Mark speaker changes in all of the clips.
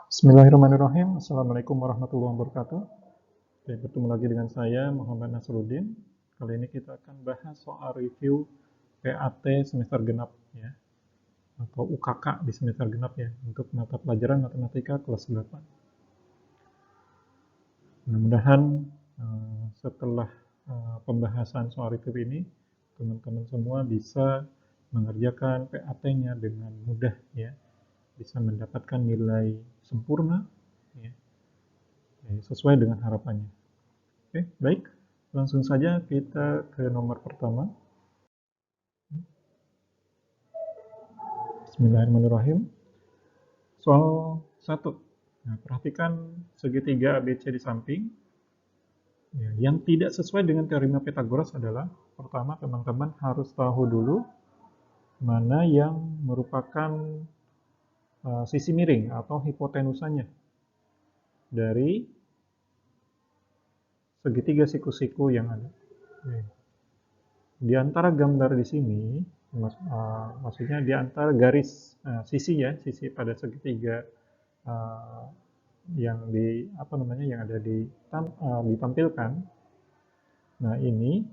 Speaker 1: Bismillahirrahmanirrahim. Assalamualaikum warahmatullahi wabarakatuh. Oke, bertemu lagi dengan saya Muhammad Nasruddin. Kali ini kita akan bahas soal review PAT semester genap ya, atau UKK di semester genap ya, untuk mata pelajaran matematika kelas 8. Mudah-mudahan setelah pembahasan soal review ini, teman-teman semua bisa mengerjakan PAT-nya dengan mudah ya, bisa mendapatkan nilai sempurna ya, sesuai dengan harapannya. Oke, baik. Langsung saja kita ke nomor pertama. Bismillahirrahmanirrahim. Soal 1. Nah, perhatikan segitiga ABC di samping. Ya, yang tidak sesuai dengan teorema Pythagoras adalah, pertama, teman-teman harus tahu dulu mana yang merupakan sisi miring atau hipotenusanya dari segitiga siku-siku yang ada. Di antara gambar di sini, maksudnya di antara garis sisi ya, sisi pada segitiga yang yang ada ditampilkan. Nah, ini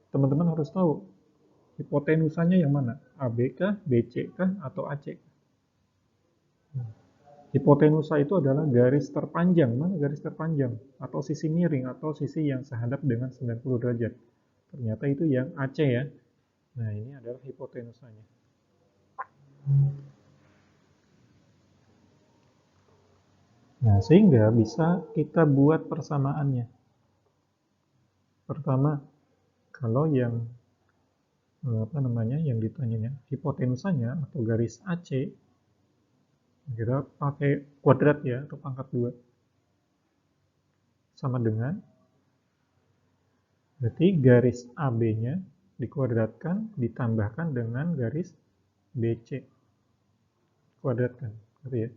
Speaker 1: teman-teman harus tahu hipotenusanya yang mana, AB kah, BC kah, atau AC. Hipotenusa itu adalah garis terpanjang. Mana garis terpanjang? Atau sisi miring, atau sisi yang sehadap dengan 90 derajat. Ternyata itu yang AC ya. Nah, ini adalah hipotenusanya. Nah, sehingga bisa kita buat persamaannya. Pertama, kalau yang yang ditanyanya hipotenusanya atau garis AC, kita pakai kuadrat ya, atau pangkat 2. Sama dengan, berarti garis AB-nya dikuadratkan ditambahkan dengan garis BC. Kuadratkan, gitu ya.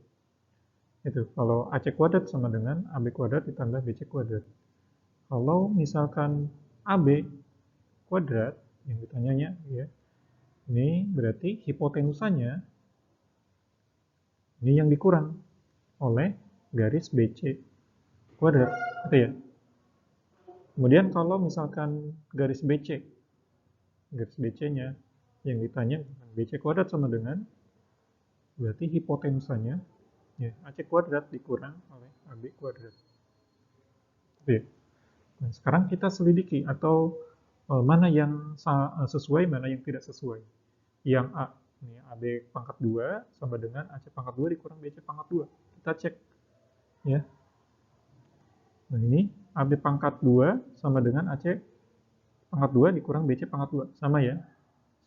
Speaker 1: Itu, kalau AC kuadrat sama dengan AB kuadrat ditambah BC kuadrat. Kalau misalkan AB kuadrat, yang ditanyanya ya, ini berarti hipotenusanya ini yang dikurang oleh garis BC kuadrat, gitu ya. Kemudian kalau misalkan garis BC-nya yang ditanya BC kuadrat sama dengan, berarti hipotenusanya ya, AC kuadrat dikurang oleh AB kuadrat. Gitu ya. Nah, sekarang kita selidiki atau mana yang sesuai, mana yang tidak sesuai. Yang A, ini AB pangkat 2 sama dengan AC pangkat 2 dikurang BC pangkat 2. Kita cek ya. Nah, ini AB pangkat 2 sama dengan AC pangkat 2 dikurang BC pangkat 2. Sama ya?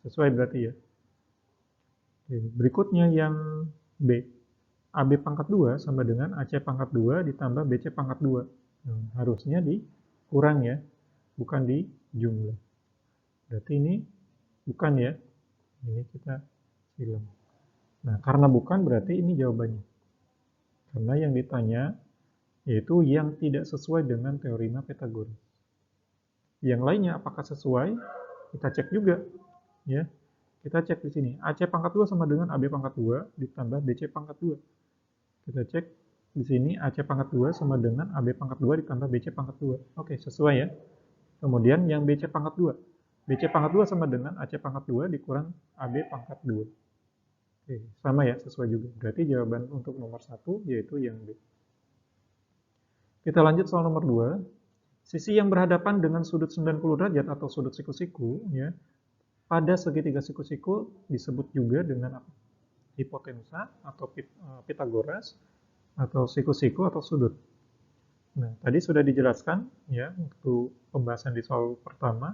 Speaker 1: Sesuai berarti ya. Oke, berikutnya yang B. AB pangkat 2 sama dengan AC pangkat 2 ditambah BC pangkat 2. Nah, harusnya dikurang ya, bukan dijumlah. Berarti ini bukan ya. Ini kita silang. Nah, karena bukan berarti ini jawabannya. Karena yang ditanya yaitu yang tidak sesuai dengan teorema Pythagoras. Yang lainnya apakah sesuai? Kita cek juga ya. Kita cek di sini. AC pangkat 2 sama dengan AB pangkat 2 ditambah BC pangkat 2. Kita cek di sini AC pangkat 2 sama dengan AB pangkat 2 ditambah BC pangkat 2. Oke, sesuai ya. Kemudian yang BC pangkat 2. BC pangkat 2 sama dengan AC pangkat 2 dikurang AB pangkat 2. Oke, sama ya, sesuai juga. Berarti jawaban untuk nomor 1 yaitu yang B. Kita lanjut soal nomor 2. Sisi yang berhadapan dengan sudut 90 derajat atau sudut siku-siku ya, pada segitiga siku-siku disebut juga dengan apa? Hipotenusa atau Pythagoras atau siku-siku atau sudut. Nah, tadi sudah dijelaskan ya untuk pembahasan di soal pertama,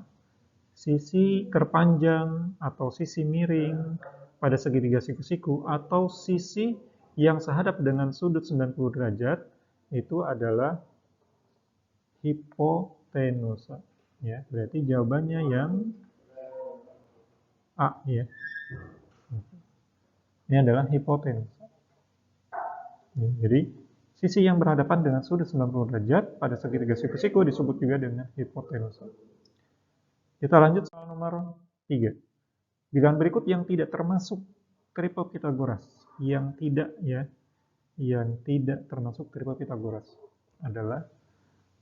Speaker 1: sisi terpanjang atau sisi miring pada segitiga siku-siku atau sisi yang sehadap dengan sudut 90 derajat itu adalah hipotenusa. Ya, berarti jawabannya yang A ya. Ini adalah hipotenusa. Ya, jadi sisi yang berhadapan dengan sudut 90 derajat pada segitiga siku-siku disebut juga dengan hipotenusa. Kita lanjut soal nomor 3. Bilangan berikut yang tidak termasuk triple Pythagoras, yang tidak ya, yang tidak termasuk triple Pythagoras adalah,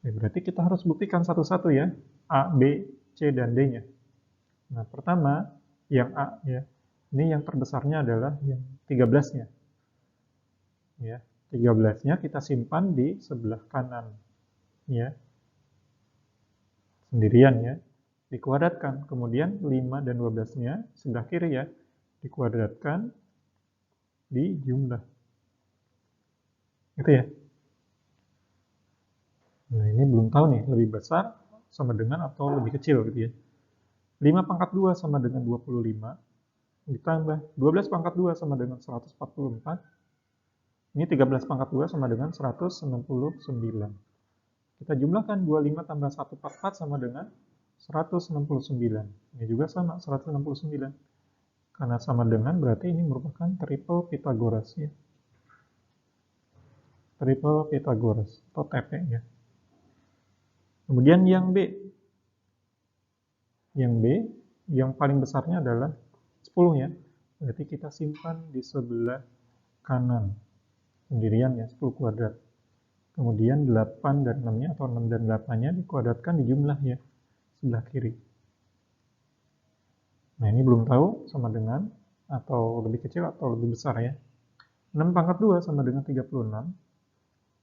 Speaker 1: berarti kita harus buktikan satu-satu ya, A, B, C, dan D-nya. Nah, pertama, yang A ya, ini yang terbesarnya adalah yang 13-nya. Ya, 13-nya kita simpan di sebelah kanan. Ya, sendirian ya, dikuadratkan. Kemudian 5 dan 12-nya sebelah kiri ya, dikuadratkan di jumlah. Gitu ya. Nah, ini belum tahu nih, lebih besar sama dengan atau lebih kecil gitu ya. 5 pangkat 2 sama dengan 25, ditambah 12 pangkat 2 sama dengan 144, ini 13 pangkat 2 sama dengan 169. Kita jumlahkan 25 tambah 144 sama dengan 169. Ini juga sama, 169. Karena sama dengan, berarti ini merupakan triple Pythagoras ya. Triple Pythagoras, atau TP ya. Kemudian yang B. Yang B, yang paling besarnya adalah 10 ya. Berarti kita simpan di sebelah kanan. Sendirian ya, 10 kuadrat. Kemudian 8 dan 6-nya atau 6 dan 8-nya dikuadratkan di jumlah ya, sebelah kiri. Nah, ini belum tahu sama dengan atau lebih kecil atau lebih besar ya. 6 pangkat 2 sama dengan 36.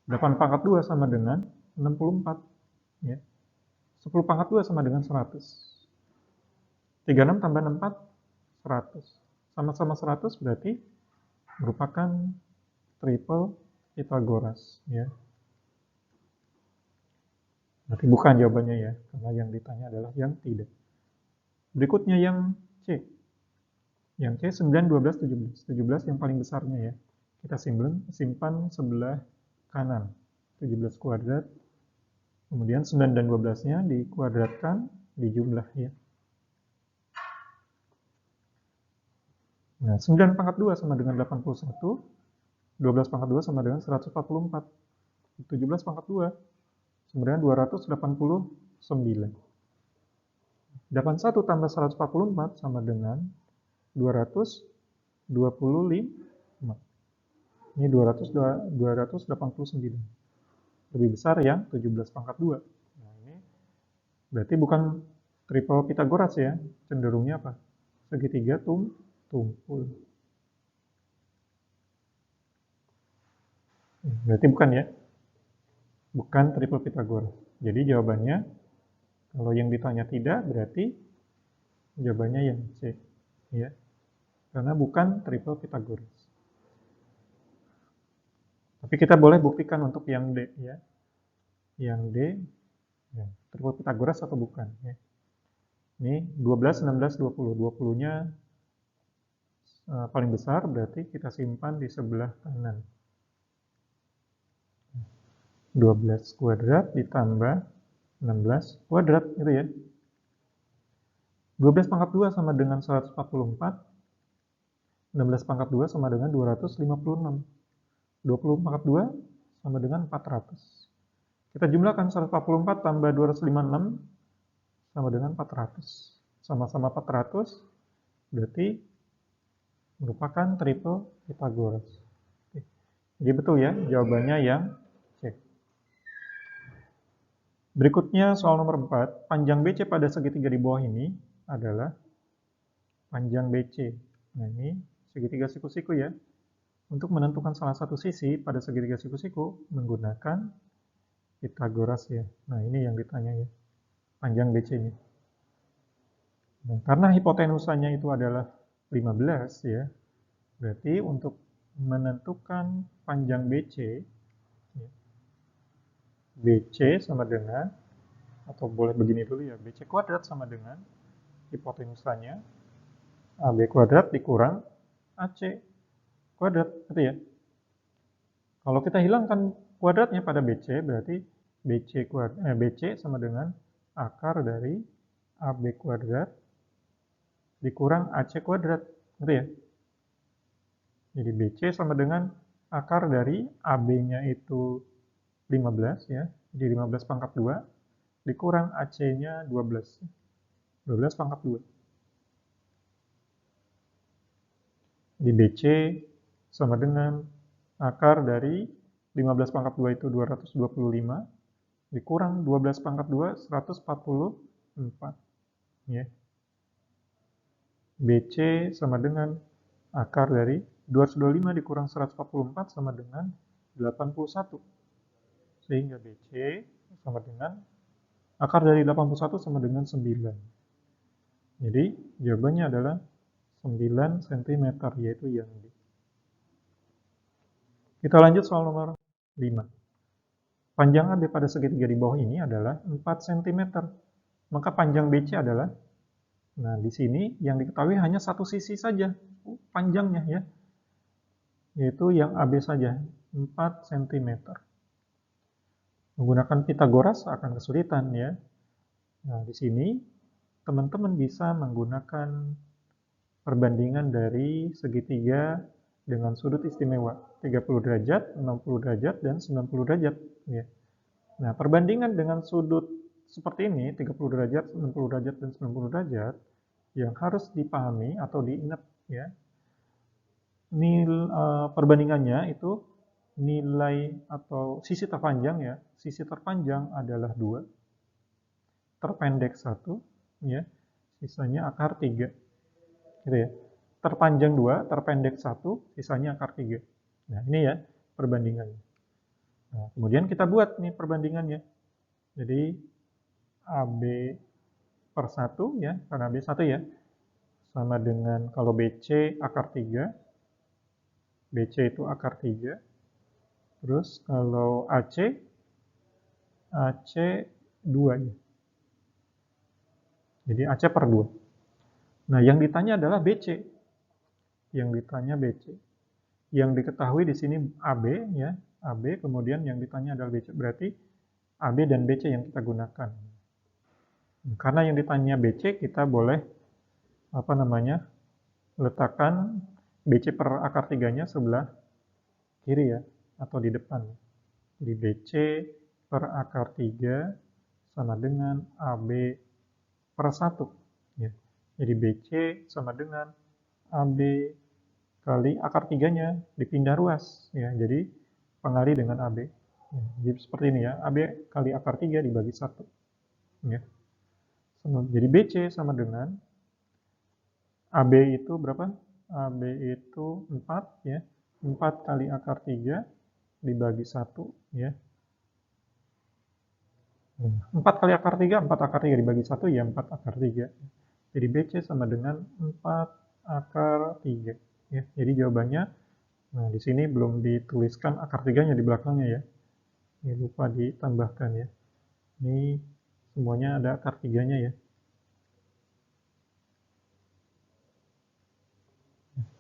Speaker 1: 8 pangkat 2 sama dengan 64 ya. 10 pangkat 2 sama dengan 100. 36 tambah 64, 100. Sama-sama 100 berarti merupakan triple Pythagoras ya. Berarti bukan jawabannya ya, karena yang ditanya adalah yang tidak. Berikutnya yang C. Yang C 9, 12, 17. 17 yang paling besarnya ya. Kita simpan sebelah kanan. 17 kuadrat. Kemudian 9 dan 12-nya dikuadratkan di jumlah ya. Nah, 9 pangkat 2 sama dengan 81. 12 pangkat 2 sama dengan 144. 17 pangkat 2 sama dengan 289. 81 tambah 144 sama dengan 225. Ini 289. Lebih besar yang 17 pangkat 2. Nah, ini berarti bukan triple Pythagoras ya. Cenderungnya apa? Segitiga tumpul. Berarti bukan ya. Bukan triple Pythagoras. Jadi jawabannya, kalau yang ditanya tidak, berarti jawabannya yang C. Ya. Karena bukan triple Pythagoras. Tapi kita boleh buktikan untuk yang D ya. Yang D ya, triple Pythagoras atau bukan ya. Ini 12, 16, 20. 20-nya paling besar, berarti kita simpan di sebelah kanan. 12 kuadrat ditambah 16 kuadrat gitu ya. 12 pangkat 2 sama dengan 144. 16 pangkat 2 sama dengan 256. 20 pangkat 2 sama dengan 400. Kita jumlahkan 144 tambah 256 sama dengan 400. Sama-sama 400, berarti merupakan triple Pythagoras. Jadi betul ya, jawabannya yang C. Berikutnya soal nomor 4, panjang BC pada segitiga di bawah ini adalah panjang BC. Nah, ini segitiga siku-siku ya. Untuk menentukan salah satu sisi pada segitiga siku-siku menggunakan Pythagoras ya. Nah, ini yang ditanya ya, panjang BC-nya. Nah, karena hipotenusanya itu adalah 15 ya, berarti untuk menentukan panjang BC, ya, BC sama dengan, atau boleh begini dulu ya, BC kuadrat sama dengan hipotenusanya AB kuadrat dikurang AC kuadrat, gitu ya. Kalau kita hilangkan kuadratnya pada BC, berarti BC sama dengan akar dari AB kuadrat dikurang AC kuadrat, gitu ya. Jadi BC sama dengan akar dari AB-nya itu 15 ya, jadi 15 pangkat 2 dikurang AC-nya 12. 12 pangkat 2. Jadi BC sama dengan akar dari 15 pangkat 2 itu 225, dikurang 12 pangkat 2, 144. Ya. BC sama dengan akar dari 225 dikurang 144 sama dengan 81. Sehingga BC sama dengan akar dari 81 sama dengan 9. Jadi jawabannya adalah 9 cm, yaitu yang D. Kita lanjut soal nomor 5. Panjang AB pada segitiga di bawah ini adalah 4 cm. Maka panjang BC adalah, nah di sini yang diketahui hanya satu sisi saja panjangnya ya, yaitu yang AB saja, 4 cm. Menggunakan Pitagoras akan kesulitan ya. Nah di sini teman-teman bisa menggunakan perbandingan dari segitiga dengan sudut istimewa 30 derajat, 60 derajat, dan 90 derajat. Ya. Nah, perbandingan dengan sudut seperti ini, 30 derajat, 60 derajat, dan 90 derajat, yang harus dipahami atau diingat ya, perbandingannya itu nilai atau sisi terpanjang ya, sisi terpanjang adalah 2, terpendek 1, ya, sisanya akar 3. Gitu ya. Terpanjang 2, terpendek 1, sisanya akar 3. Nah, ini ya perbandingannya. Nah, kemudian kita buat nih perbandingannya. Jadi AB per 1 ya, karena AB 1 ya, sama dengan kalau BC akar 3, BC itu akar 3, terus kalau AC 2 ya. Jadi AC per 2. Nah, yang ditanya adalah BC. Yang ditanya BC. Yang diketahui di sini AB ya, AB, kemudian yang ditanya adalah BC. Berarti AB dan BC yang kita gunakan. Karena yang ditanya BC, kita boleh letakkan BC per akar 3-nya sebelah kiri ya, atau di depan. Jadi BC per akar 3 sama dengan AB per 1. Ya. Jadi BC sama dengan AB kali akar 3-nya dipindah ruas. Ya. Jadi pengali dengan AB. Ya. Jadi seperti ini ya, AB kali akar 3 dibagi 1. Ya. Jadi BC sama dengan AB itu berapa? AB itu 4 ya. 4 kali akar 3 dibagi 1 ya. 4 kali akar 3, 4 akar 3 dibagi 1 ya 4 akar 3. Jadi BC sama dengan 4 akar 3 ya. Jadi jawabannya, nah di sini belum dituliskan akar 3-nya di belakangnya ya. Ini lupa ditambahkan ya. Ini semuanya ada akar 3-nya ya.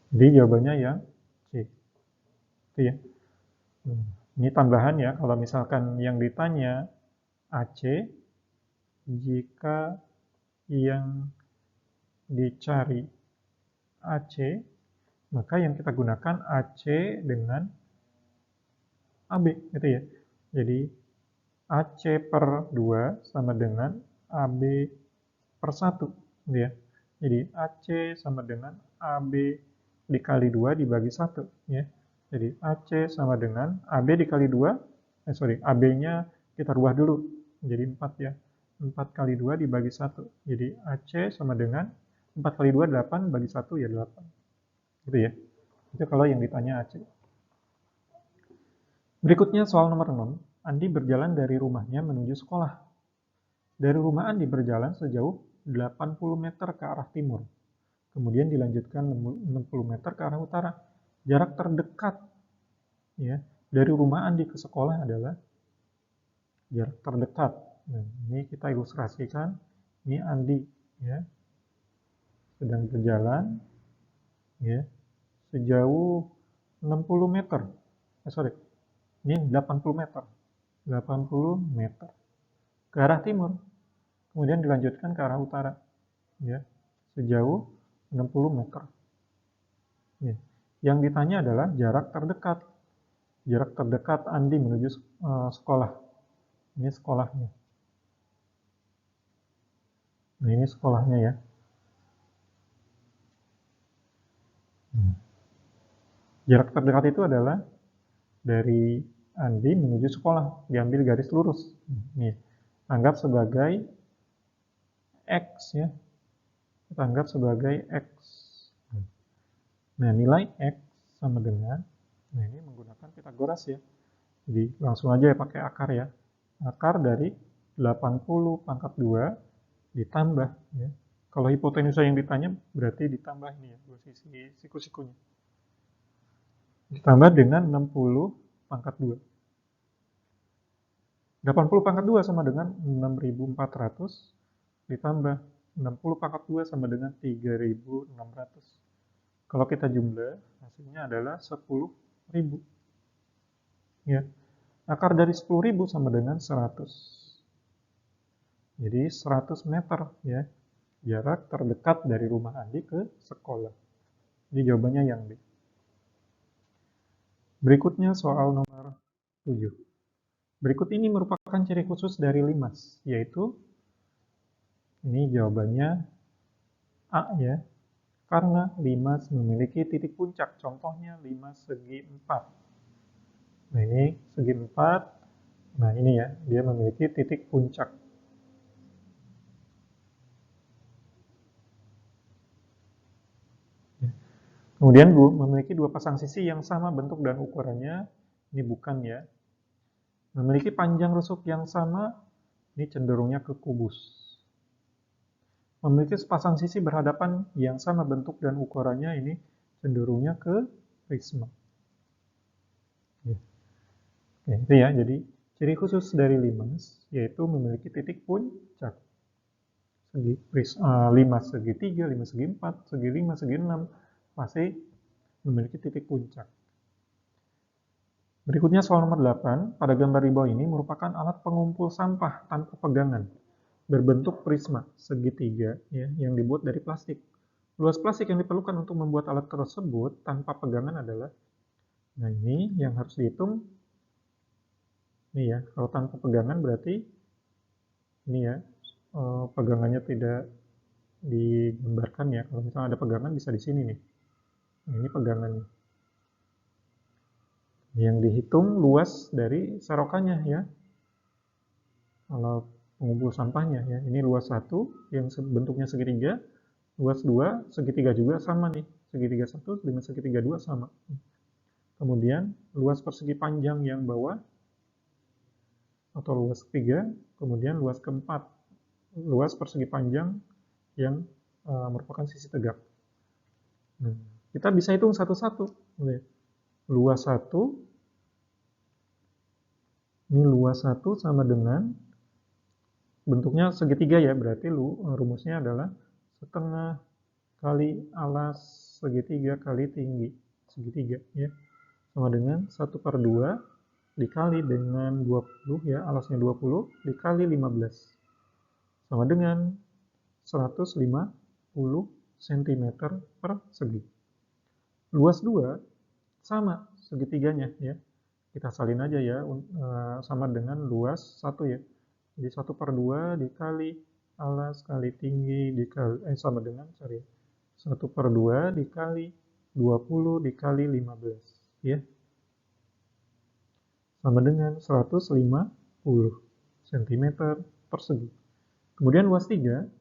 Speaker 1: Jadi jawabannya yang C. Itu ya. Ini tambahan ya, kalau misalkan yang ditanya AC, jika yang dicari AC, maka yang kita gunakan AC dengan AB, gitu ya. Jadi AC per 2 sama dengan AB per 1, gitu ya. Jadi AC sama dengan AB dikali 2 dibagi 1, ya. Jadi AC sama dengan AB dikali 2, AB-nya kita rubah dulu, jadi 4 ya. 4 kali 2 dibagi 1, jadi AC sama dengan 4 kali 2, 8, bagi 1 ya 8. Gitu ya. Itu kalau yang ditanya AC. Berikutnya soal nomor 6. Andi berjalan dari rumahnya menuju sekolah. Dari rumah Andi berjalan sejauh 80 meter ke arah timur. Kemudian dilanjutkan 60 meter ke arah utara. Jarak terdekat ya dari rumah Andi ke sekolah adalah jarak terdekat. Nah, ini kita ilustrasikan. Ini Andi ya sedang berjalan ya sejauh 60 meter. Ini 80 meter. 80 meter ke arah timur. Kemudian dilanjutkan ke arah utara ya sejauh 60 meter. Ya. Yang ditanya adalah jarak terdekat. Jarak terdekat Andi menuju sekolah. Ini sekolahnya. Nah, ini sekolahnya ya. Jarak terdekat itu adalah dari Andi menuju sekolah, diambil garis lurus. Nih, anggap sebagai X ya. Kita anggap sebagai X. Nah, nilai X sama dengan, nah ini menggunakan Pitagoras ya. Jadi langsung aja ya pakai akar ya. Akar dari 80 pangkat 2 ditambah ya. Kalau hipotenusa yang ditanya berarti ditambah ini ya, dua sisi siku-sikunya. Ditambah dengan 60 pangkat 2. 80 pangkat 2 sama dengan 6.400 ditambah 60 pangkat 2 sama dengan 3.600. Kalau kita jumlah, hasilnya adalah 10.000. Ya. Akar dari 10.000 sama dengan 100. Jadi 100 meter ya, jarak terdekat dari rumah Andi ke sekolah. Jadi jawabannya yang B. Berikutnya soal nomor 7. Berikut ini merupakan ciri khusus dari limas, yaitu ini jawabannya A ya, karena limas memiliki titik puncak, contohnya limas segi 4. Nah ini segi 4, nah ini ya, dia memiliki titik puncak. Kemudian memiliki dua pasang sisi yang sama bentuk dan ukurannya, ini bukan ya. Memiliki panjang rusuk yang sama, ini cenderungnya ke kubus. Memiliki sepasang sisi berhadapan yang sama bentuk dan ukurannya, ini cenderungnya ke prisma. Ya. Oke, itu ya, jadi ciri khusus dari limas yaitu memiliki titik puncak. Limas segi 3, limas segi 4, segi 5, segi 6 masih memiliki titik puncak. Berikutnya soal nomor 8, pada gambar di bawah ini merupakan alat pengumpul sampah tanpa pegangan berbentuk prisma segitiga ya, yang dibuat dari plastik. Luas plastik yang diperlukan untuk membuat alat tersebut tanpa pegangan adalah, nah ini yang harus dihitung. Ini ya, kalau tanpa pegangan berarti ini ya, pegangannya tidak digambarkan ya. Kalau misalnya ada pegangan bisa di sini nih. Nah, ini pegangannya. Yang dihitung luas dari serokannya ya. Kalau pengumpul sampahnya ya, ini luas 1 yang bentuknya segitiga, luas 2 segitiga juga sama nih. Segitiga 1 dengan segitiga 2 sama. Kemudian luas persegi panjang yang bawah atau luas ketiga, kemudian luas keempat, luas persegi panjang yang merupakan sisi tegak. Nah, kita bisa hitung satu-satu. Luas 1, ini luas 1 sama dengan, bentuknya segitiga ya, berarti rumusnya adalah setengah kali alas segitiga kali tinggi segitiga ya, sama dengan 1/2 dikali dengan 20 ya, alasnya 20 dikali 15 sama dengan 150 cm persegi. Luas 2 sama segitiganya ya, kita salin aja ya, sama dengan luas 1 ya, jadi 1/2 dikali alas kali tinggi dikali sama dengan 1/2 dikali 20 dikali 15 ya, sama dengan 150 cm persegi. Kemudian luas 3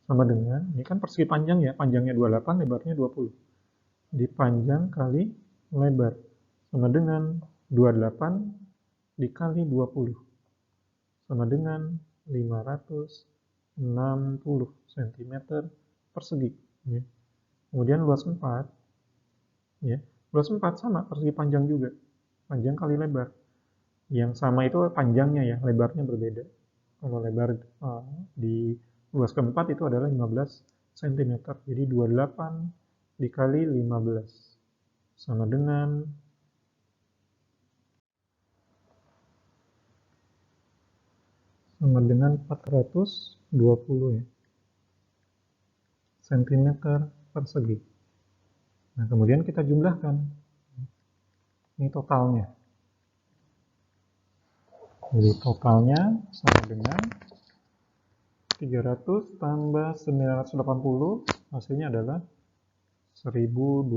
Speaker 1: sama dengan, ini kan persegi panjang ya, panjangnya 28, lebarnya 20. Di panjang kali lebar sama dengan 28 dikali 20 sama dengan 560 cm persegi ya. Kemudian luas 4 ya, luas 4 sama persegi panjang juga, panjang kali lebar. Yang sama itu panjangnya ya, lebarnya berbeda. Kalau lebar di luas keempat itu adalah 15 cm, jadi 28 dikali 15 sama dengan 420 ya, cm persegi. Nah, kemudian kita jumlahkan. Ini totalnya. Jadi totalnya sama dengan 300 tambah 980 hasilnya adalah 1280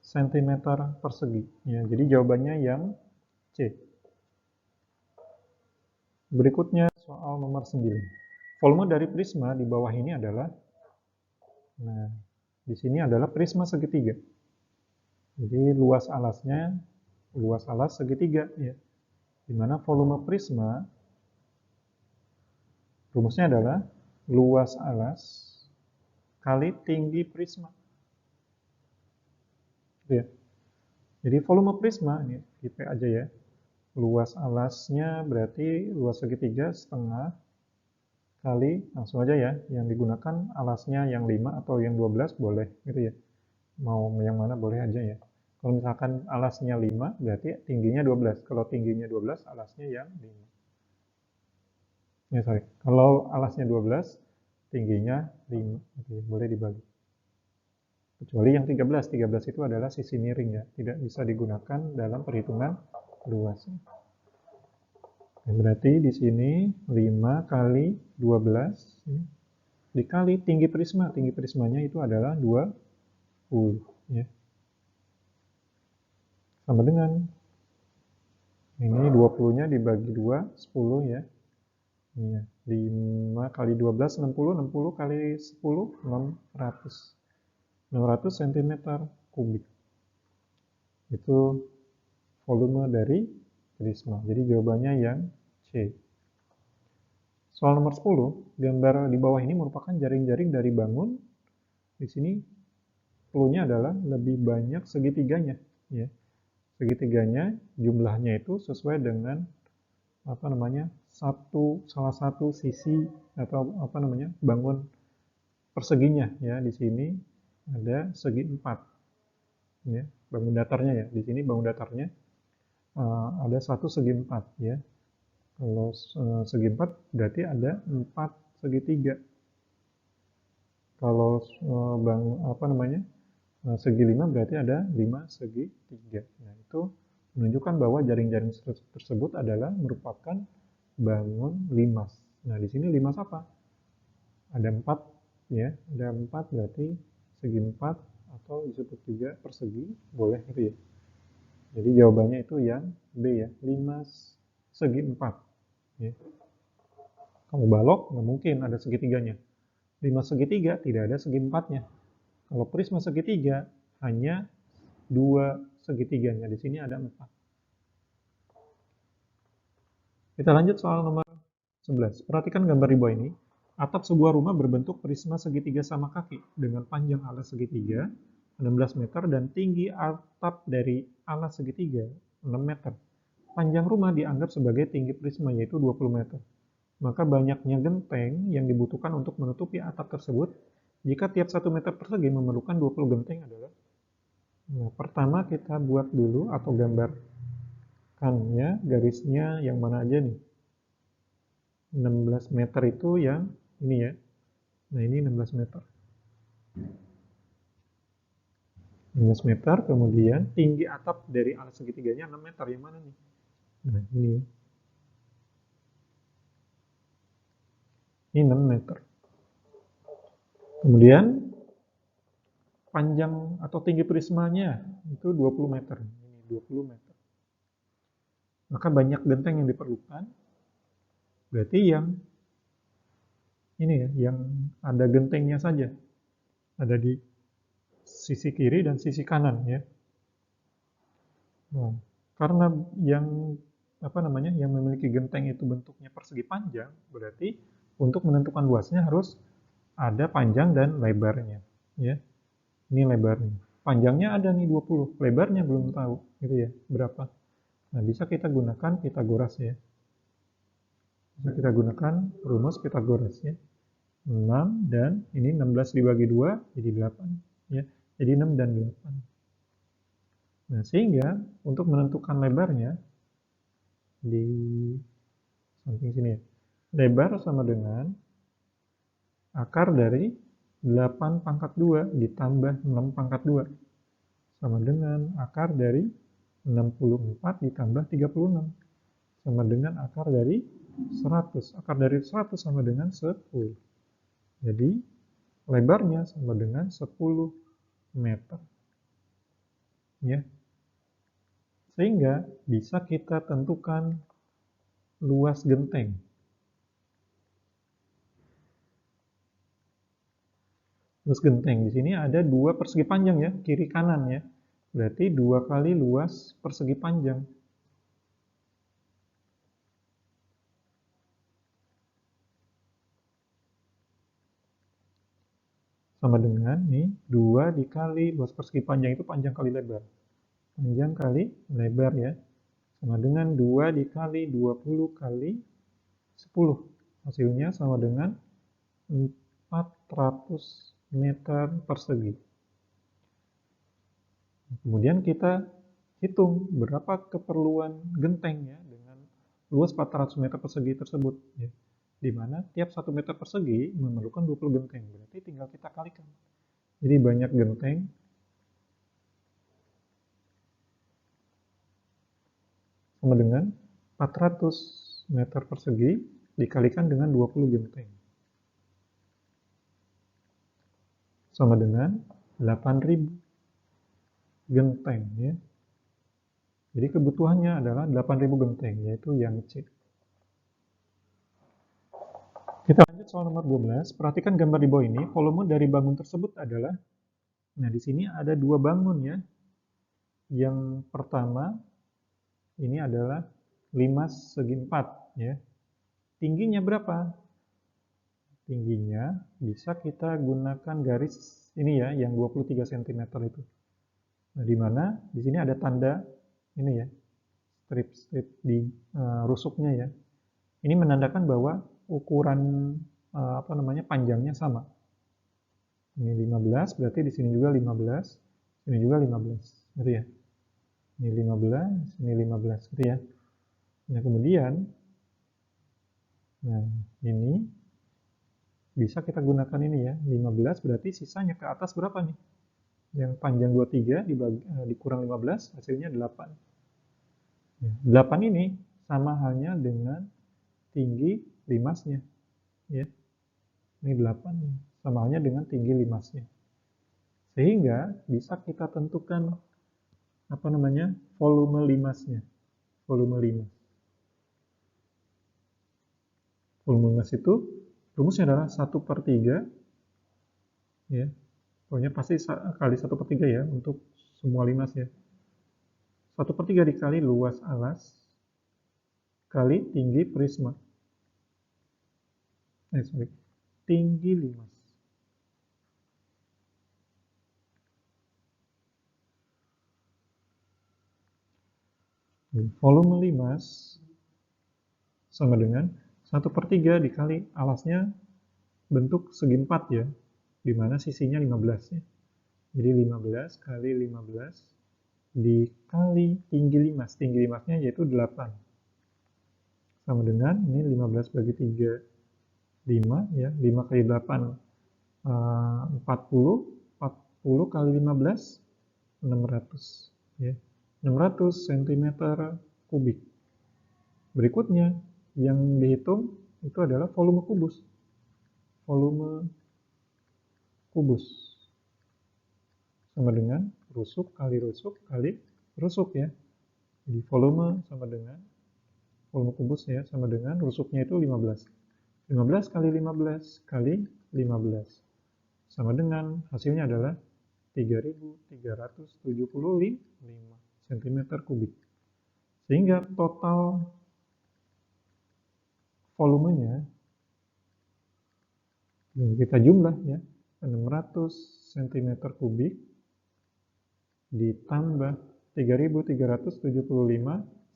Speaker 1: cm persegi. Ya, jadi jawabannya yang C. Berikutnya soal nomor 9. Volume dari prisma di bawah ini adalah, nah, di sini adalah prisma segitiga. Jadi luas alas segitiga, ya. Di mana volume prisma, rumusnya adalah luas alas kali tinggi prisma. Ya. Jadi volume prisma, ini IP aja ya. Luas alasnya berarti luas segitiga setengah kali, langsung aja ya, yang digunakan alasnya yang 5 atau yang 12 boleh gitu ya. Mau yang mana boleh aja ya. Kalau misalkan alasnya 5 berarti tingginya 12. Kalau tingginya 12 alasnya yang 5. Ya sorry, kalau alasnya 12 tingginya 5 gitu ya. Boleh dibagi. Kecuali yang 13. 13 itu adalah sisi miring ya, tidak bisa digunakan dalam perhitungan luas. Berarti di sini 5 kali 12 dikali tinggi prisma. Tinggi prismanya itu adalah 20 ya. Sama dengan ini 20-nya dibagi 2, 10 ya. Iya, 5 kali 12 60, 60 kali 10 600. 600 cm kubik. Itu volume dari prisma. Jadi jawabannya yang C. Soal nomor 10, gambar di bawah ini merupakan jaring-jaring dari bangun. Di sini clue-nya adalah lebih banyak segitiganya, ya. Segitiganya jumlahnya itu sesuai dengan salah satu sisi atau bangun perseginya ya. Di sini ada segi 4 ya, bangun datarnya ya. Di sini bangun datarnya ada satu segi 4 ya. Kalau segi 4 berarti ada 4 segitiga. Kalau segi 5 berarti ada 5 segitiga. Nah, itu menunjukkan bahwa jaring-jaring tersebut adalah merupakan bangun limas. Nah, di sini limas apa? Ada 4 ya, ada 4 berarti segi 4 atau disebut juga persegi, boleh gitu ya. Jadi jawabannya itu yang B ya, limas segi 4. Ya. Kalau balok nggak mungkin ada segitiganya. Limas segitiga tidak ada segi 4-nya. Kalau prisma segitiga hanya 2 segitiganya. Di sini ada 4. Kita lanjut soal nomor 11. Perhatikan gambar di bawah ini. Atap sebuah rumah berbentuk prisma segitiga sama kaki dengan panjang alas segitiga 16 meter dan tinggi atap dari alas segitiga 6 meter. Panjang rumah dianggap sebagai tinggi prisma yaitu 20 meter. Maka banyaknya genteng yang dibutuhkan untuk menutupi atap tersebut jika tiap 1 meter persegi memerlukan 20 genteng adalah. Nah, pertama kita buat dulu atau gambarkannya, garisnya yang mana aja nih. 16 meter itu yang ini ya. Nah, ini 16 meter. 16 meter, kemudian tinggi atap dari alas segitiganya 6 meter. Yang mana nih? Nah, ini ya. Ini 6 meter. Kemudian panjang atau tinggi prismanya itu 20 meter. Ini 20 meter. Maka banyak genteng yang diperlukan. Berarti yang ini ya, yang ada gentengnya saja. Ada di sisi kiri dan sisi kanan ya. Nah, karena yang yang memiliki genteng itu bentuknya persegi panjang, berarti untuk menentukan luasnya harus ada panjang dan lebarnya, ya. Ini lebarnya. Panjangnya ada nih 20, lebarnya belum tahu, gitu ya, berapa. Nah, bisa kita gunakan Pitagoras ya. Bisa kita gunakan rumus Pitagoras ya. 6 dan ini 16 dibagi 2 jadi 8, ya. Jadi 6 dan 8. Nah, sehingga untuk menentukan lebarnya di samping sini ya. Lebar sama dengan akar dari 8 pangkat 2 ditambah 6 pangkat 2 sama dengan akar dari 64 ditambah 36 sama dengan akar dari 100. Akar dari 100 sama dengan 10. Jadi lebarnya sama dengan 10 meter. Ya. Sehingga bisa kita tentukan luas genteng. Luas genteng di sini ada 2 persegi panjang ya, kiri kanan ya. Berarti 2 kali luas persegi panjang. Sama dengan nih 2 dikali luas persegi panjang itu panjang kali lebar. Panjang kali lebar ya. Sama dengan 2 dikali 20 kali 10. Hasilnya sama dengan 400 meter persegi. Kemudian kita hitung berapa keperluan genteng ya dengan luas 400 meter persegi tersebut ya. Di mana tiap 1 meter persegi memerlukan 20 genteng. Berarti tinggal kita kalikan. Jadi banyak genteng sama dengan 400 meter persegi dikalikan dengan 20 genteng. Sama dengan 8.000 genteng ya. Jadi kebutuhannya adalah 8.000 genteng, yaitu yang C. Kita lanjut soal nomor 12. Perhatikan gambar di bawah ini. Volume dari bangun tersebut adalah, nah di sini ada 2 bangun ya. Yang pertama ini adalah 5 segi 4 ya. Tingginya berapa? Tingginya bisa kita gunakan garis ini ya, yang 23 cm itu. Nah, di mana di sini ada tanda ini ya, strip-strip di rusuknya ya. Ini menandakan bahwa ukuran panjangnya sama. Ini 15, berarti di sini juga 15, sini juga 15, gitu ya. Ini 15, ini 15, gitu ya. Nah, kemudian nah, ini bisa kita gunakan ini ya, 15 berarti sisanya ke atas berapa nih? Yang panjang 23 dikurang 15, hasilnya 8. Ya, 8 ini sama halnya dengan tinggi limasnya. Ya. Ini 8 sama halnya dengan tinggi limasnya. Sehingga bisa kita tentukan volume limasnya. Volume limas. Volume limas itu rumusnya adalah 1/3 ya. Pokoknya pasti kali 1/3 ya untuk semua limas ya. 1/3 dikali luas alas kali tinggi prisma. Tinggi limas. Volume limas sama dengan 1/3 dikali alasnya bentuk segi 4 ya, di mana sisinya 15 ya. Jadi 15 kali 15 dikali tinggi limas. Tinggi limasnya yaitu 8. Sama dengan, ini 15 bagi 3, 5 ya. 5 kali 8, 40. 40 kali 15, 600 ya. 600 cm kubik. Berikutnya, yang dihitung itu adalah volume kubus. Volume kubus sama dengan rusuk kali rusuk ya. Jadi volume sama dengan volume kubus ya sama dengan rusuknya itu 15. 15 kali 15 kali 15 sama dengan hasilnya adalah 3.375 cm kubik. Sehingga total volumenya kita jumlah ya 600 cm kubik ditambah 3.375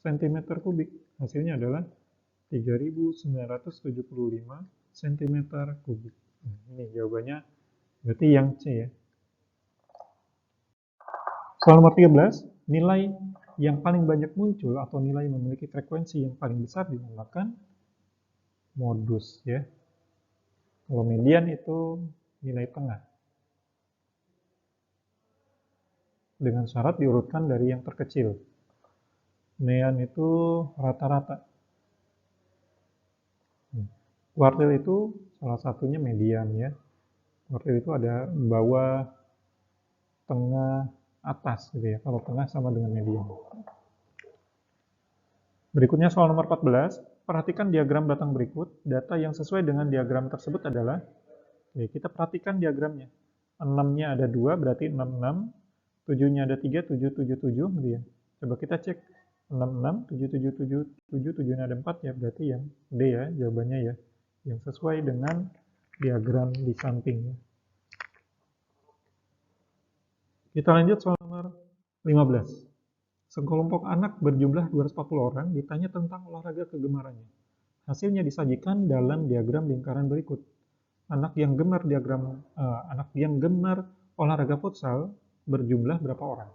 Speaker 1: cm kubik. Hasilnya adalah 3.975 cm kubik. Nah, ini jawabannya berarti yang C ya. Soal nomor 13, nilai yang paling banyak muncul atau nilai yang memiliki frekuensi yang paling besar dinamakan modus ya. Kalau median itu nilai tengah. Dengan syarat diurutkan dari yang terkecil. Median itu rata-rata. Kuartil itu salah satunya median ya. Kuartil itu ada bawah, tengah, atas gitu ya. Kalau tengah sama dengan median. Berikutnya soal nomor 14. Perhatikan diagram batang berikut. Data yang sesuai dengan diagram tersebut adalah, oke, kita perhatikan diagramnya. 6-nya ada 2, berarti 6, 6. 7-nya ada 3, 7, 7, 7. Gitu ya. Coba kita cek. 6, 6, 7, 7, 7, 7, 7-nya ada 4 ya. Berarti yang D ya, jawabannya ya. Yang sesuai dengan diagram di sampingnya. Kita lanjut soal nomor 15. Sekelompok anak berjumlah 240 orang ditanya tentang olahraga kegemarannya. Hasilnya disajikan dalam diagram lingkaran berikut. Anak yang gemar olahraga futsal berjumlah berapa orang?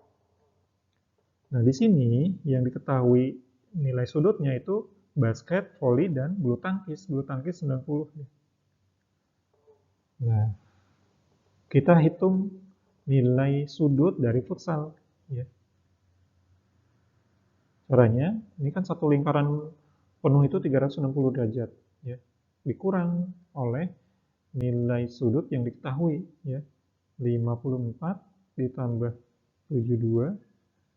Speaker 1: Nah, di sini yang diketahui nilai sudutnya itu basket, voli, dan bulu tangkis. Bulu tangkis 90. Nah, kita hitung nilai sudut dari futsal. Ya. Caranya, ini kan satu lingkaran penuh itu 360 derajat. Ya. Dikurang oleh nilai sudut yang diketahui. Ya. 54 ditambah 72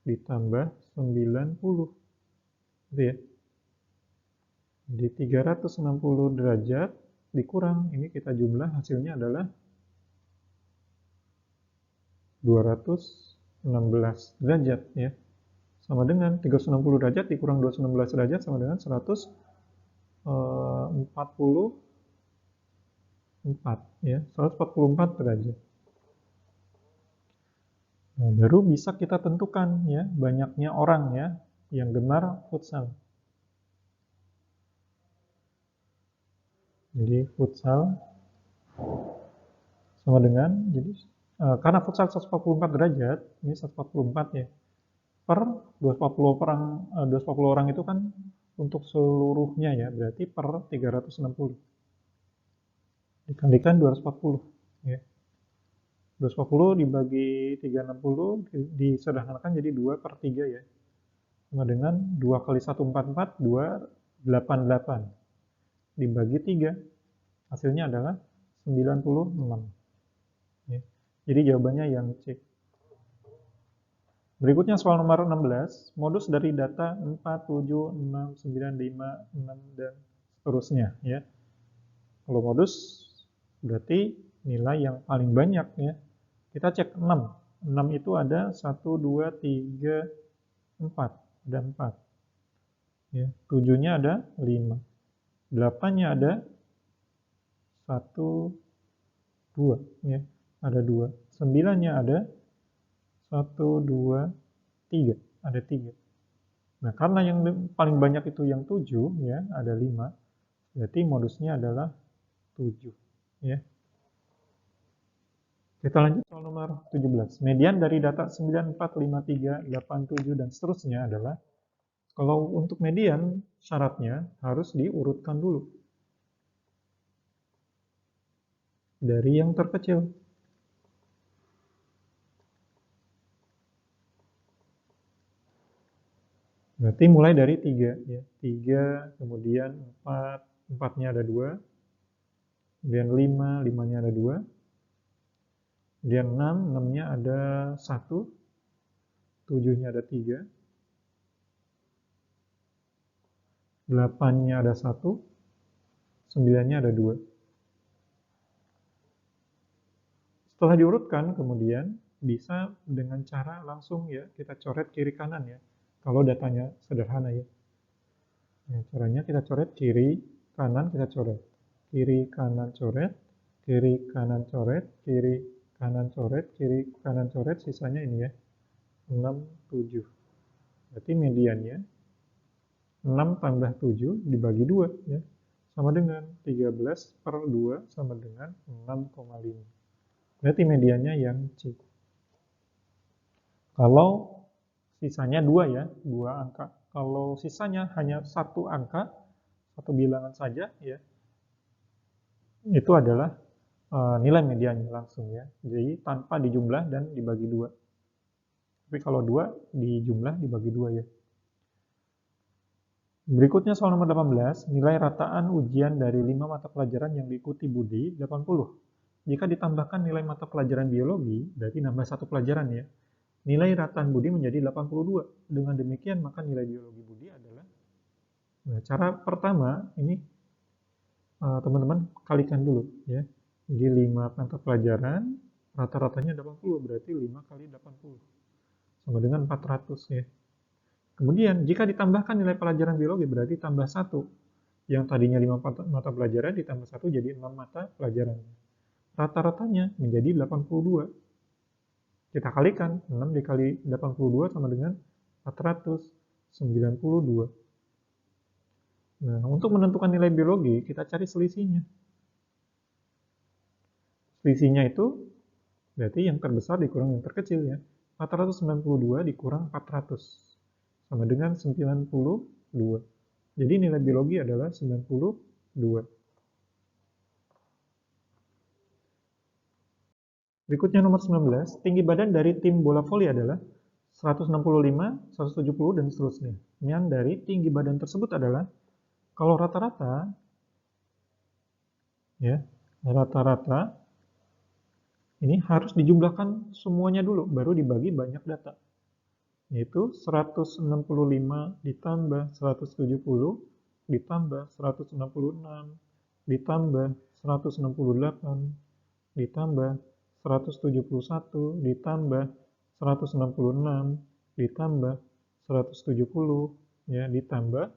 Speaker 1: ditambah 90. Gitu ya. Jadi 360 derajat dikurang. Ini kita jumlah hasilnya adalah 216 derajat. Ya. Sama dengan 360 derajat dikurang 216 derajat sama dengan 144 ya, 144 derajat. Nah, baru bisa kita tentukan ya banyaknya orang ya yang gemar futsal. Jadi futsal sama dengan karena futsal 144 derajat, ini 144 ya. Per 240 orang itu kan untuk seluruhnya ya, berarti per 360. Dikalikan 240 ya. 240 dibagi 360 disederhanakan jadi 2 per 3 ya. Sama dengan 2 kali 144, 288. Dibagi 3, hasilnya adalah 96. Ya. Jadi jawabannya yang C. Berikutnya soal nomor 16, modus dari data 4, 7, 6, 9, 5, 6, dan seterusnya. Ya. Kalau modus berarti nilai yang paling banyak ya. Kita cek 6. 6 itu ada 1, 2, 3, 4. Ada 4. Ya. 7-nya ada 5. 8-nya ada 1, 2. Ya. Ada 2. 9-nya ada 1, 2, 3. Ada 3. Nah, karena yang paling banyak itu yang 7, ya, ada 5. Berarti modusnya adalah 7. Ya. Kita lanjut soal nomor 17. Median dari data 9, 4, 5, 3, 8, 7, dan seterusnya adalah, kalau untuk median, syaratnya harus diurutkan dulu. Dari yang terkecil. Berarti mulai dari 3. Ya. 3, kemudian 4, 4-nya ada 2. Kemudian 5, 5-nya ada 2. Kemudian 6, 6-nya ada 1. 7-nya ada 3. 8-nya ada 1. 9-nya ada 2. Setelah diurutkan, kemudian bisa dengan cara langsung ya kita coret kiri kanan ya. Kalau datanya sederhana ya. Ya, caranya kita coret kiri kanan, kita coret. Kiri kanan coret, kiri kanan coret, kiri kanan coret, kiri kanan coret, sisanya ini ya. 6, 7. Berarti mediannya 6 tambah 7 dibagi 2 ya. Sama dengan 13 per 2 sama dengan 6,5. Berarti mediannya yang C. Kalau sisanya 2 ya, 2 angka. Kalau sisanya hanya satu angka, satu bilangan saja ya, itu adalah nilai mediannya langsung ya. Jadi tanpa dijumlah dan dibagi 2. Tapi kalau 2 dijumlah dibagi 2 ya. Berikutnya soal nomor 18, nilai rataan ujian dari 5 mata pelajaran yang diikuti Budi 80. jika ditambahkan nilai mata pelajaran biologi, berarti nambah satu pelajaran ya, nilai rataan Budi menjadi 82. Dengan demikian, maka nilai biologi Budi adalah, nah, cara pertama, ini teman-teman kalikan dulu ya. Jadi 5 mata pelajaran, rata-ratanya 80, berarti 5 kali 80. Sama dengan 400 ya. Kemudian, jika ditambahkan nilai pelajaran biologi, berarti tambah 1. Yang tadinya 5 mata pelajaran, ditambah 1 jadi 6 mata pelajaran. Rata-ratanya menjadi 82. Kita kalikan, 6 dikali 82 sama dengan 492. Nah, untuk menentukan nilai biologi, kita cari selisihnya. Selisihnya itu berarti yang terbesar dikurang yang terkecil ya. 492 dikurang 400 sama dengan 92. Jadi nilai biologi adalah 92. Berikutnya nomor 19, tinggi badan dari tim bola voli adalah 165, 170, dan seterusnya. Yang dari tinggi badan tersebut adalah, kalau rata-rata, ya, rata-rata ini harus dijumlahkan semuanya dulu, baru dibagi banyak data. Yaitu 165 ditambah 170, ditambah 166, ditambah 168, ditambah 171, ditambah 166, ditambah 170, ya, ditambah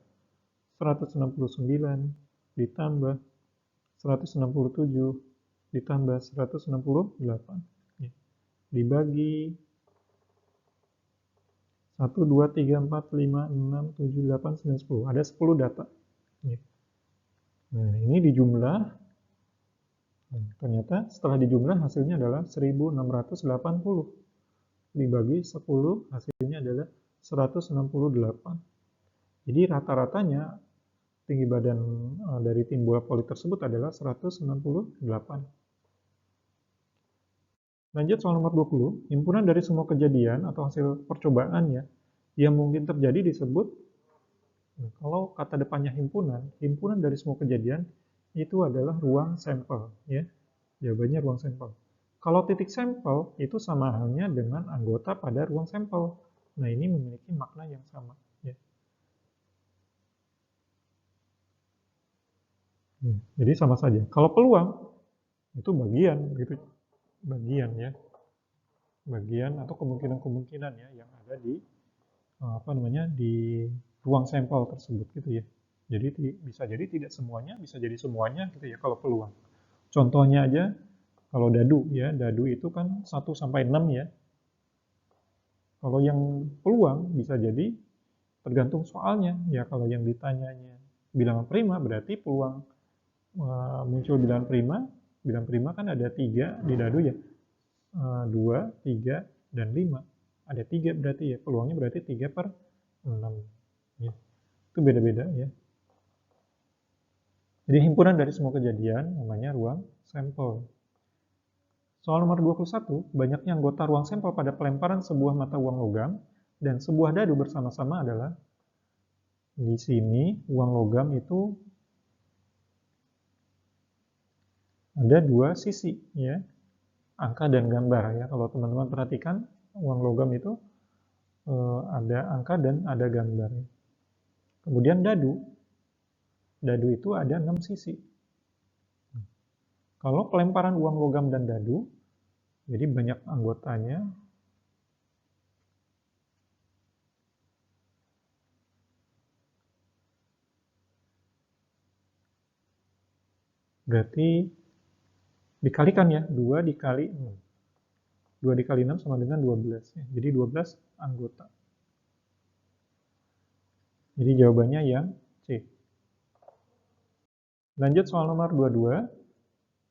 Speaker 1: 169, ditambah 167, ditambah 168. Ya. Dibagi 1, 2, 3, 4, 5, 6, 7, 8, 9, 10. Ada 10 data. Ya. Nah, ini dijumlah. Nah, ternyata setelah dijumlah hasilnya adalah 1680. Dibagi 10 hasilnya adalah 168. Jadi rata-ratanya tinggi badan dari tim bola voli tersebut adalah 168. Lanjut soal nomor 20, himpunan dari semua kejadian atau hasil percobaan ya, yang mungkin terjadi disebut, nah, kalau kata depannya himpunan dari semua kejadian itu adalah ruang sampel ya. Jawabannya ruang sampel. Kalau titik sampel itu sama halnya dengan anggota pada ruang sampel. Nah, ini memiliki makna yang sama ya. Jadi sama saja. Kalau peluang itu bagian gitu. Bagian ya, bagian atau kemungkinan-kemungkinan ya yang ada di di ruang sampel tersebut gitu ya. Jadi bisa jadi tidak semuanya, bisa jadi semuanya gitu ya kalau peluang. Contohnya aja kalau dadu ya, dadu itu kan 1 sampai 6 ya. Kalau yang peluang bisa jadi tergantung soalnya ya. Kalau yang ditanyanya bilangan prima berarti peluang muncul bilangan prima kan ada 3 di dadu ya. 2, 3, dan 5. Ada 3 berarti ya, peluangnya berarti 3 per 6. Ya. Itu beda-beda ya. Jadi himpunan dari semua kejadian namanya ruang sampel. Soal nomor 21, banyaknya anggota ruang sampel pada pelemparan sebuah mata uang logam dan sebuah dadu bersama-sama adalah, di sini uang logam itu ada 2 sisi ya. Angka dan gambar ya. Kalau teman-teman perhatikan, uang logam itu ada angka dan ada gambar. Kemudian dadu itu ada 6 sisi. Kalau pelemparan uang logam dan dadu, jadi banyak anggotanya. Berarti dikalikan ya, 2 dikali 6. 2 dikali 6 sama dengan 12 ya. Jadi 12 anggota. Jadi jawabannya yang C. Lanjut soal nomor 22.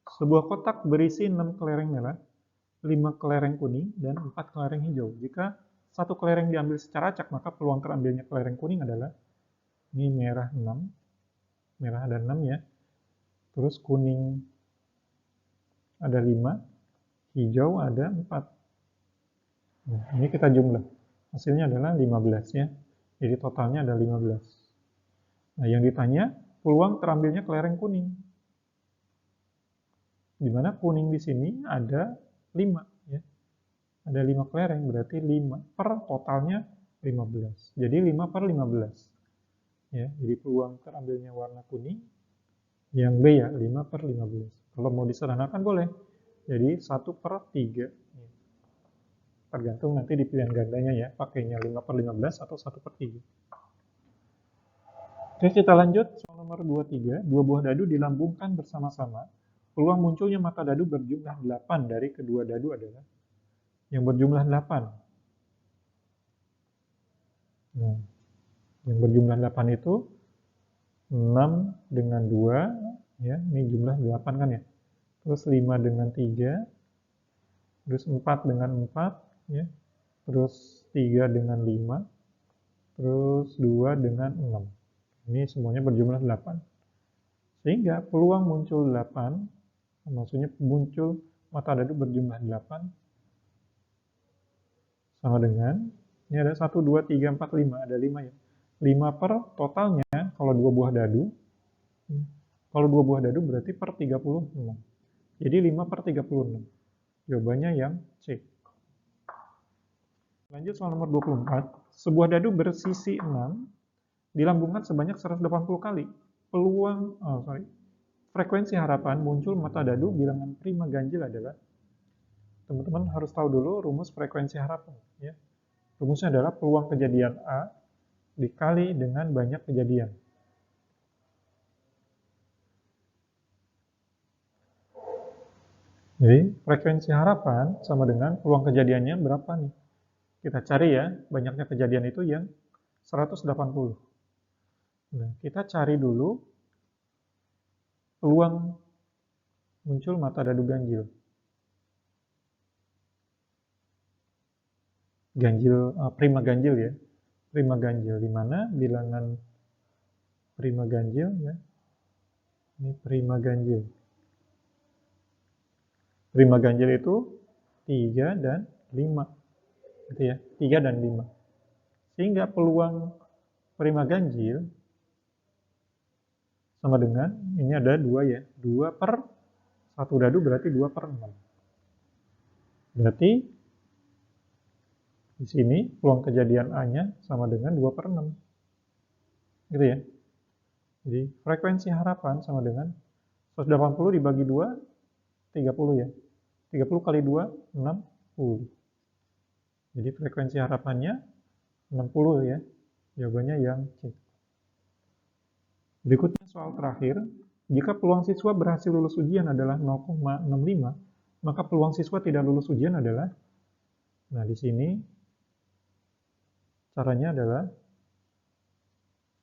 Speaker 1: Sebuah kotak berisi 6 kelereng merah, 5 kelereng kuning, dan 4 kelereng hijau. Jika satu kelereng diambil secara acak, maka peluang terambilnya kelereng kuning adalah, ini merah 6, merah ada 6 ya. Terus kuning ada 5, hijau ada 4. Nah, ini kita jumlah. Hasilnya adalah 15 ya. Jadi totalnya ada 15. Nah, yang ditanya, peluang terambilnya kelereng kuning. di mana kuning di sini ada 5 ya. Ada 5 kelereng, berarti 5 per totalnya 15. Jadi 5 per 15. Ya, jadi peluang terambilnya warna kuning yang B ya, 5 per 15. Kalau mau disederhanakan boleh. Jadi 1 per 3. Tergantung nanti di pilihan gandanya ya, pakainya 5 per 15 atau 1 per 3. Oke, kita lanjut. Soal nomor 23. Dua buah dadu dilambungkan bersama-sama. Peluang munculnya mata dadu berjumlah 8 dari kedua dadu adalah yang berjumlah 8. Nah, yang berjumlah 8 itu 6 dengan 2, ya, ini jumlah 8 kan ya. Terus 5 dengan 3, terus 4 dengan 4, ya. Terus 3 dengan 5, terus 2 dengan 6. Ini semuanya berjumlah 8. Sehingga peluang muncul 8, maksudnya muncul mata dadu berjumlah 8, sama dengan, ini ada 1, 2, 3, 4, 5, ada 5 ya. 5 per totalnya, kalau 2 buah dadu, kalau 2 buah dadu berarti per 36. Jadi 5 per 36. Jawabannya yang C. Lanjut soal nomor 24. Sebuah dadu bersisi 6 dilambungkan sebanyak 180 kali. Frekuensi harapan muncul mata dadu bilangan prima ganjil adalah, teman-teman harus tahu dulu rumus frekuensi harapan. Ya. Rumusnya adalah peluang kejadian A dikali dengan banyak kejadian. Jadi frekuensi harapan sama dengan peluang kejadiannya berapa nih? Kita cari ya, banyaknya kejadian itu yang 180. Nah, kita cari dulu peluang muncul mata dadu ganjil. Prima ganjil ya. Prima ganjil, di mana bilangan prima ganjil ya. Ini prima ganjil. Prima ganjil itu 3 dan 5. Gitu ya, 3 dan 5. Sehingga peluang prima ganjil sama dengan, ini ada 2 ya, 2 per 1 dadu berarti 2 per 6. Berarti di sini peluang kejadian A-nya sama dengan 2 per 6. Gitu ya. Jadi frekuensi harapan sama dengan 180 dibagi 2, 30 ya. 30 kali 2, 60. Jadi frekuensi harapannya 60 ya. Jawabannya yang C. Berikutnya soal terakhir, jika peluang siswa berhasil lulus ujian adalah 0,65, maka peluang siswa tidak lulus ujian adalah, nah di sini caranya adalah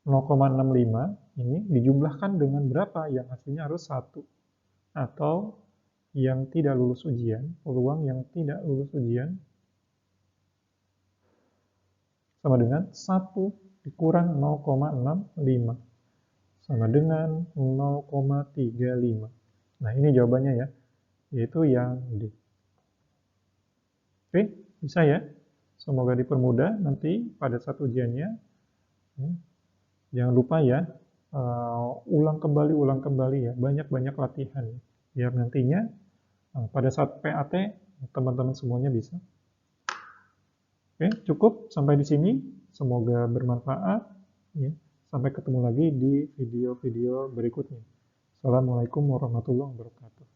Speaker 1: 0,65 ini dijumlahkan dengan berapa yang hasilnya harus 1. Atau yang tidak lulus ujian, peluang yang tidak lulus ujian sama dengan 1 dikurang 0,65. Sama dengan 0,35. Nah, ini jawabannya ya, yaitu yang D. Oke, bisa ya? Semoga dipermudah nanti pada saat ujiannya. Jangan lupa ya, ulang kembali ya, banyak-banyak latihan. Biar nantinya pada saat PAT, teman-teman semuanya bisa. Oke, cukup sampai di sini. Semoga bermanfaat. Ya. Sampai ketemu lagi di video-video berikutnya. Assalamualaikum warahmatullahi wabarakatuh.